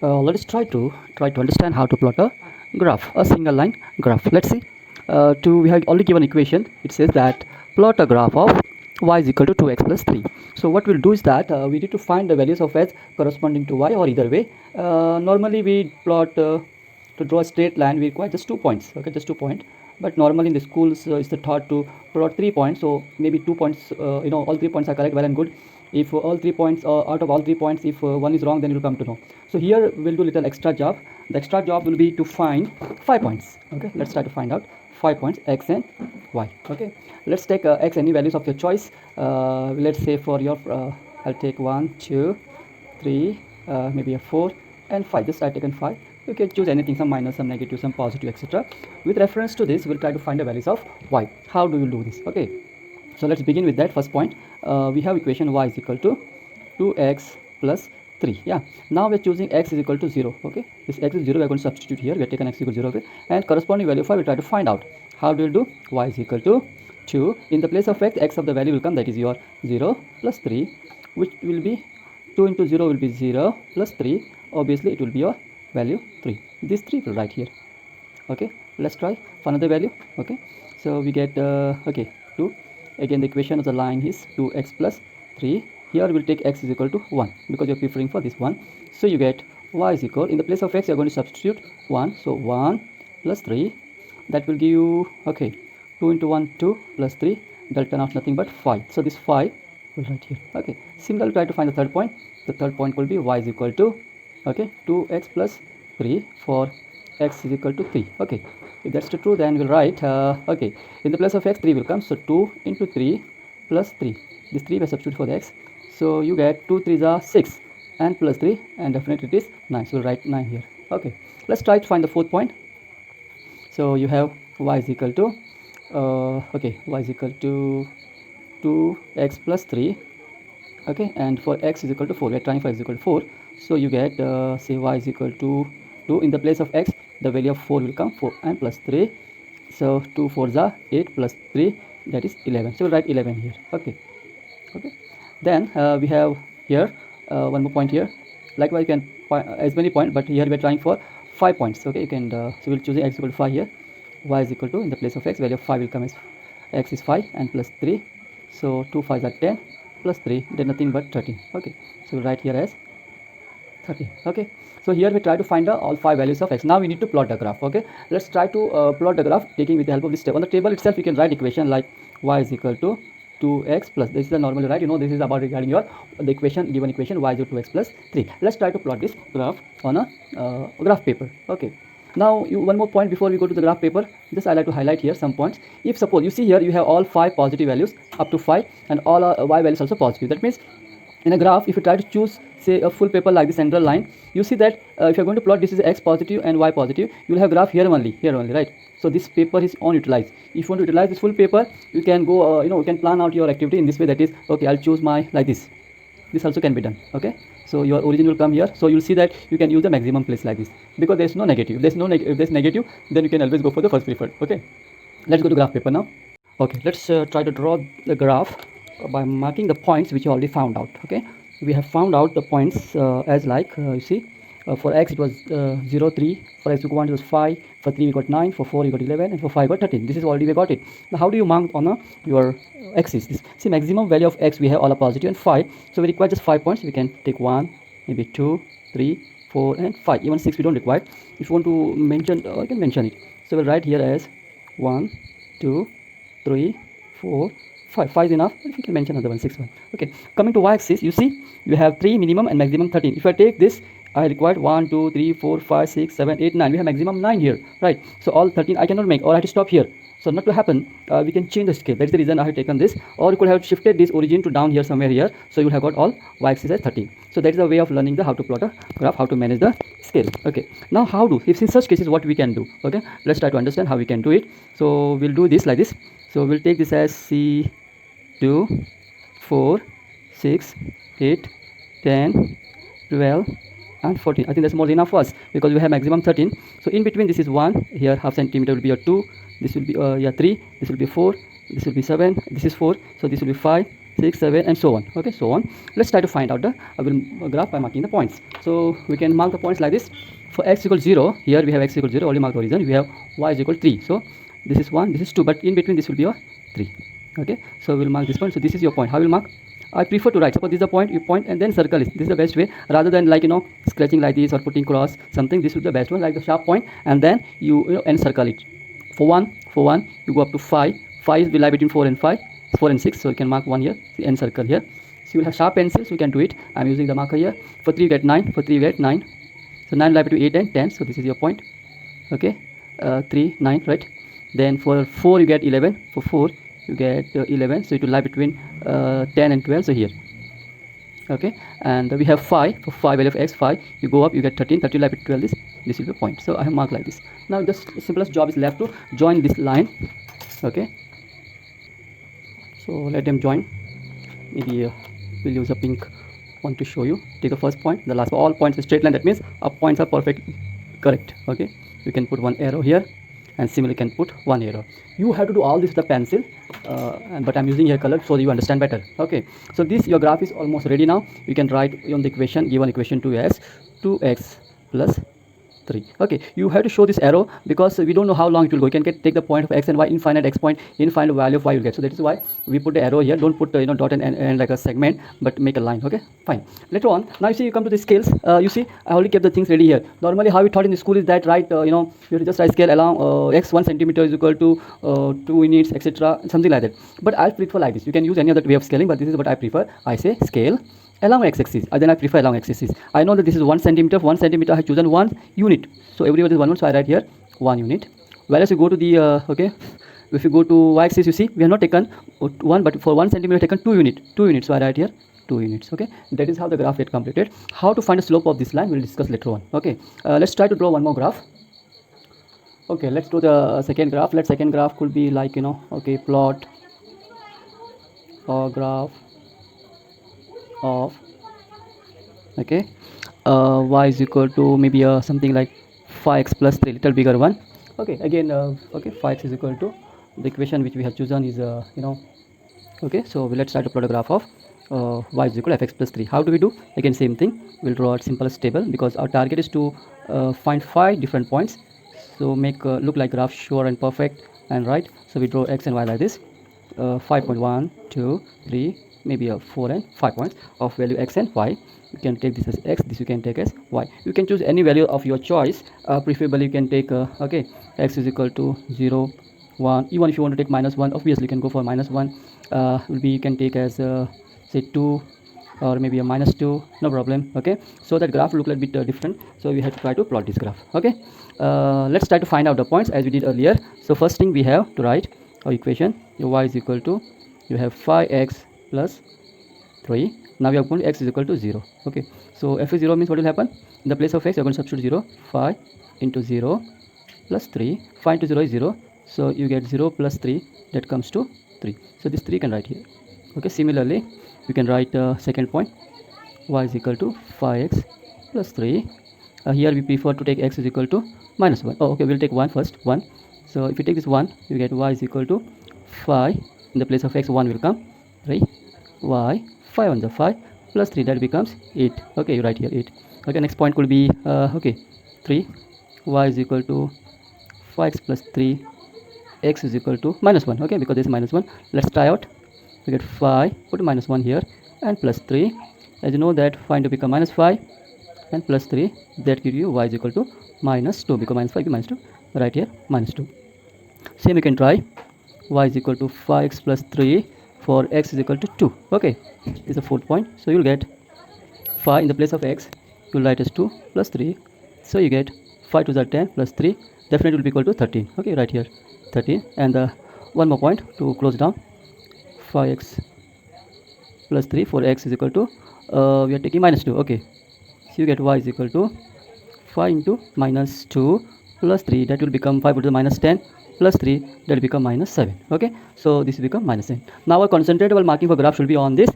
Let us try to understand how to plot a graph, a single line graph. Let's see. We have already given equation. It says that plot a graph of y is equal to 2x plus 3. So what we'll do is that we need to find the values of x corresponding to y, or either way. Normally we plot to draw a straight line we require just 2 points. Okay, just 2 points. But normally in the schools it's the thought to plot 3 points. So maybe 2 points. All 3 points are correct, well and good. If all 3 points, out of all 3 points, if one is wrong, then you'll come to know. So here we'll do little extra job. The extra job will be to find 5 points. Okay, let's try to find out 5 points, x and y. Okay, let's take x, any values of your choice. Let's say for your I'll take 1, 2, 3, maybe a 4 and 5. Just I taken 5. You can choose anything, some minus, some negative, some positive, etc. With reference to this, we'll try to find the values of y. How do you do this? Okay, so let's begin with that first point. We have equation y is equal to 2x plus 3. Yeah, now we're choosing x is equal to 0. Okay, this x is 0, we're going to substitute here. We have taken x equal to 0. Okay, and corresponding value of y we try to find out. How do you do? Y is equal to 2. In the place of x of the value will come, that is your 0 plus 3, which will be 2 into 0 will be 0 plus 3. Obviously it will be your value 3. This 3 will write here. Okay, let's try for another value. Okay, so we get 2. Again the equation of the line is 2x plus 3. Here we'll take x is equal to 1 because you're preferring for this one. So you get y is equal, in the place of x you're going to substitute 1. So 1 plus 3, that will give you 2 into 1 2 plus 3, that will turn out nothing but 5. So this 5 will write here. Okay, similarly try to find the third point. The third point will be y is equal to 2x plus 3 for x is equal to 3. Okay, if that's true, then we'll write in the place of x 3 will come. So 2 into 3 plus 3, this 3 will substitute for the x. So you get 2 3s are 6 and plus 3, and definitely it is 9. So we'll write 9 here. Okay, let's try to find the fourth point. So you have y is equal to y is equal to 2x plus 3. Okay, and for x is equal to 4, we are trying for x is equal to 4. So you get say y is equal to 2. In the place of x the value of 4 will come, 4 and plus 3. So 2 4s are 8 plus 3, that is 11. So we'll write 11 here. Okay, then we have here one more point here. Likewise you can find as many points, but here we are trying for 5 points. Okay, you can so we'll choose x equal to 5 here. Y is equal to, in the place of x value of 5 will come as x is 5 and plus 3. So 2 5s are 10 plus 3, then nothing but 13. Okay, so we'll write here as 13. Okay, so here we try to find all 5 values of x. Now we need to plot the graph. Okay, let's try to plot the graph taking with the help of this table. On the table itself you can write equation like y is equal to 2x plus, this is the normal, right? You know this is about regarding your the equation, given equation y is equal to 2x plus 3. Let's try to plot this graph on a graph paper. Okay, now one more point before we go to the graph paper. Just I like to highlight here some points. If suppose you see here you have all 5 positive values up to 5 and all y values also positive, that means in a graph if you try to choose say a full paper like the central line, you see that if you're going to plot this is x positive and y positive, you will have graph here only, right? So this paper is unutilized. If you want to utilize this full paper, you can go you can plan out your activity in this way, that is okay, I'll choose my like this also can be done. Okay, so your origin will come here. So you'll see that you can use the maximum place like this because there's no negative. If there's negative, then you can always go for the first preferred. Okay, let's go to graph paper now. Okay, let's try to draw the graph by marking the points which you already found out. Okay, we have found out the points as like you see for x it was 0 3, for x we got 1 it was 5, for 3 we got 9, for 4 we got 11, and for 5 we got 13. This is already we got it. Now how do you mark on your axis? This see maximum value of x we have all are positive and 5, so we require just 5 points. We can take 1, maybe 2, 3, 4 and 5. Even 6 we don't require. If you want to mention you can mention it. So we'll write here as 1 2 3 4 5. 5 is enough. If you can mention another one, 6 1. Okay, coming to y-axis, you see you have 3 minimum and maximum 13. If I take this, I required 1 2 3 4 5 6 7 8 9. We have maximum 9 here, right? So all 13 I cannot make, or I have to stop here. So not to happen, we can change the scale. That's the reason I have taken this, or you could have shifted this origin to down here somewhere here. So you have got all y-axis as 13. So that is the way of learning the how to plot a graph, how to manage the scale. Okay, now how do, if in such cases what we can do? Okay, let's try to understand how we can do it. So we'll do this like this. So we'll take this as C 2 4 6 8 10 12 and 14. I think that's more than enough for us because we have maximum 13. So in between this is 1, here half centimeter will be a 2, this will be 3, this will be 4, this will be 7, this is 4, so this will be 5, 6, 7, and so on. Okay, so on. Let's try to find out the graph by marking the points. So we can mark the points like this. For x equals 0, here we have x equals 0, only mark the origin. We have y is equal to 3. So this is 1, this is 2, but in between this will be a 3. Okay, so we'll mark this point. So this is your point. How will mark? I prefer to write. Suppose this is the point, you point and then circle it. This is the best way, rather than like scratching like this or putting cross something. This is the best one, like the sharp point, and then you encircle it. For one, you go up to 5. 5 will lie between 4 and 5, 4 and 6. So you can mark 1 here, encircle here. So you will have sharp pencils. So you can do it. I'm using the marker here. For 3 you get 9. For 3 you get 9. So 9 lie between 8 and 10. So this is your point. Okay, 3, 9, right? Then for 4 you get 11. For 4 you get 11. So it will lie between 10 and 12. So here. Okay, and we have 5. For 5 value of x, 5, you go up, you get 13. 13 lie between 12. This will be a point. So I have marked like this. Now the simplest job is left to join this line. Okay, so let them join. Maybe we'll use a pink one to show you. Take the first point, the last. All points in straight line. That means our points are perfect, correct. Okay, you can put one arrow here, and similarly can put one arrow. You have to do all this with a pencil, but I'm using here color so you understand better. Okay, so this your graph is almost ready now. You can write on the equation, given equation 2x plus 3. Okay, you have to show this arrow because we don't know how long it will go. You can take the point of x and y, infinite x point, infinite value of y will get. So that is why we put the arrow here. Don't put dot and like a segment, but make a line. Okay, fine. Later on, now you see you come to the scales. You see I already kept the things ready here. Normally how we taught in the school is that you have to just write scale along x 1 centimeter is equal to 2 units, etc., something like that. But I prefer like this. You can use any other way of scaling, but this is what I prefer. I say scale along x-axis, then I prefer along x-axis. I know that this is 1 centimeter. 1 centimeter I have chosen 1 unit, so everywhere is 1 so I write here 1 unit. Whereas you go to the okay, if you go to y-axis, you see we have not taken 1, but for 1 centimeter taken 2 units, so I write here 2 units. Okay, that is how the graph get completed. How to find the slope of this line we'll discuss later on. Okay, let's try to draw one more graph. Okay, let's do the second graph. Second graph could be like okay, plot or graph of okay y is equal to maybe something like 5x plus 3, little bigger one. Okay, again okay, 5x is equal to the equation which we have chosen is okay, so let's try to plot a graph of y is equal to fx plus 3. How do we do? Again same thing, we'll draw a simplest table because our target is to find 5 different points, so make look like graph sure and perfect and right. So we draw x and y like this, 5.1 2 3, maybe 4 and 5 points of value x and y. You can take this as x, this you can take as y. You can choose any value of your choice. Preferably you can take okay, x is equal to 0 1. Even if you want to take -1, obviously you can go for -1. Will be you can take as say 2 or maybe a -2, no problem. Okay, so that graph look a little bit different, so we have to try to plot this graph. Okay, let's try to find out the points as we did earlier. So first thing we have to write our equation. Your y is equal to, you have 5x plus 3. Now we are going to x is equal to 0. Okay, so f is 0 means what will happen? In the place of x you are going to substitute 0. 5 into 0 plus 3. 5 into 0 is 0, so you get 0 plus 3, that comes to 3. So this 3 can write here. Okay, similarly you can write second point, y is equal to 5x plus 3. Here we prefer to take x is equal to -1. Oh, okay, we'll take 1 first. 1. So if you take this 1, you get y is equal to 5. In the place of x 1 will come 3. Y 5 on the 5 plus 3, that becomes 8. Okay, you write here 8. Okay, next point could be okay, 3. Y is equal to 5x plus 3. X is equal to -1. Okay, because this is -1. Let's try out. We get 5, put -1 here, and plus 3. As you know that 5 to become -5 and plus 3, that gives you y is equal to -2. Because -5 is -2, right here -2. Same you can try. Y is equal to 5x plus 3 for x is equal to 2. Okay, this is the fourth point. So you'll get 5 in the place of x, you'll write as 2 plus 3. So you get 5 to the 10 plus 3, definitely will be equal to 13. Okay, right here 13. And one more point to close down, 5x plus 3 for x is equal to we are taking -2. Okay, so you get y is equal to 5 into -2 plus 3, that will become 5 to the -10 plus 3, that will become -7. Okay, so this will become -10. Now our concentratable marking for graph should be on this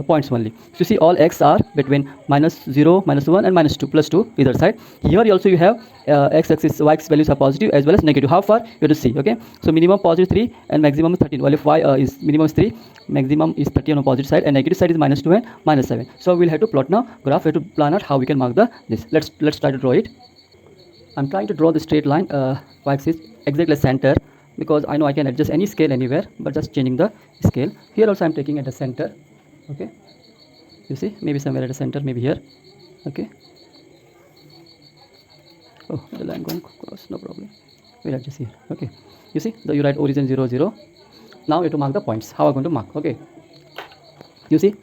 points only. So you see all x are between -0, -1 and -2, +2 either side. Here also you have x-axis, y-axis values are positive as well as negative. How far you have to see. Okay, so minimum positive 3 and maximum is 13. Well, if y is minimum is 3, maximum is 30 on the positive side, and negative side is -2 and -7. So we'll have to plot now graph. We have to plan out how we can mark the this. Let's try to draw it. I'm trying to draw the straight line, y-axis exactly center, because I know I can adjust any scale anywhere, but just changing the scale. Here also I'm taking at the center. Okay, you see, maybe somewhere at the center, maybe here. Okay. Oh, the line going across, no problem. We'll adjust here. Okay, you see, you write origin 0, 0. Now you have to mark the points. How I'm going to mark? Okay, you see,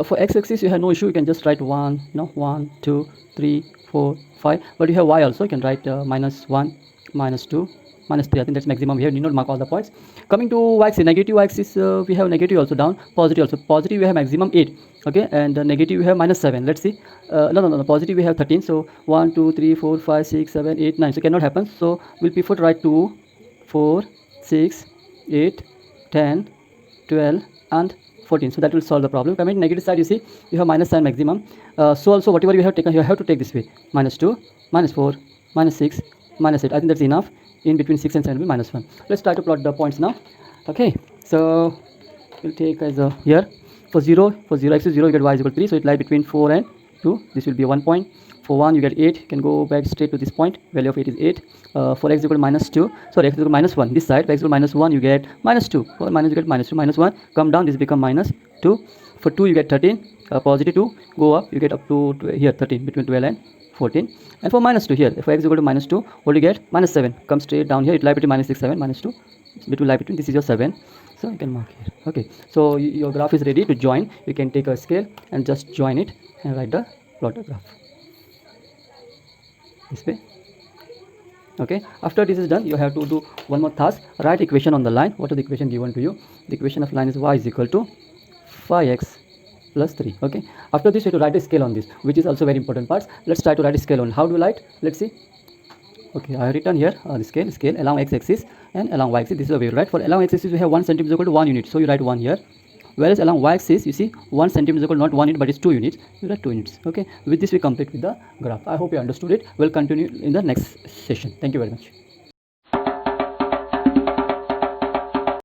for x-axis you have no issue. You can just write 1, 1, 2, 3, 4, 5. But you have y also. You can write -1, -2, -3. I think that's maximum here. You need not mark all the points. Coming to y-axis, negative y-axis, we have negative also down, positive also. Positive we have maximum 8. Okay, and negative we have -7. Let's see. No. Positive we have 13. So 1, 2, 3, 4, 5, 6, 7, 8, 9. So cannot happen. So we'll prefer to write 2, 4, 6, 8, 10, 12, and 14. So that will solve the problem. Coming to negative side, you see you have -7 maximum. So also whatever you have taken, you have to take this way: -2, -4, -6, -8. I think that's enough. In between 6 and 7 will be -1. Let's try to plot the points now. Okay, so we'll take as here for 0 axis 0 you get y is equal to 3, so it lies between 4 and 2. This will be 1 point. For 1 you get 8. You can go back straight to this point. Value of 8 is 8. For x equal to -2, sorry, x equal to -1. This side, for x equal to -1 you get -2. For minus you get -2, -1. Come down, this become -2. For 2 you get 13. Positive 2, go up, you get up to here 13, between 12 and 14. And for -2 here, if x equal to -2, what do you get? -7. Come straight down here, it lies between -6, 7, -2. Between lie between, this is your 7. So you can mark here. Okay, so your graph is ready to join. You can take a scale and just join it and write the plotter graph this way. Okay, after this is done, you have to do one more task. Write equation on the line. What is the equation given to you? The equation of line is y is equal to 5x plus 3. Okay, after this you have to write a scale on this, which is also very important part. Let's try to write a scale on. How do you write? Let's see. Okay, I have written here the scale along x-axis and along y-axis. This is the way you write. For along x-axis we have 1 centimeter is equal to 1 unit, so you write 1 here. Whereas along y-axis, you see 1 centimeter is equal to not 1 unit but it's 2 units. You write 2 units. Okay, with this we complete with the graph. I hope you understood it. We'll continue in the next session. Thank you very much.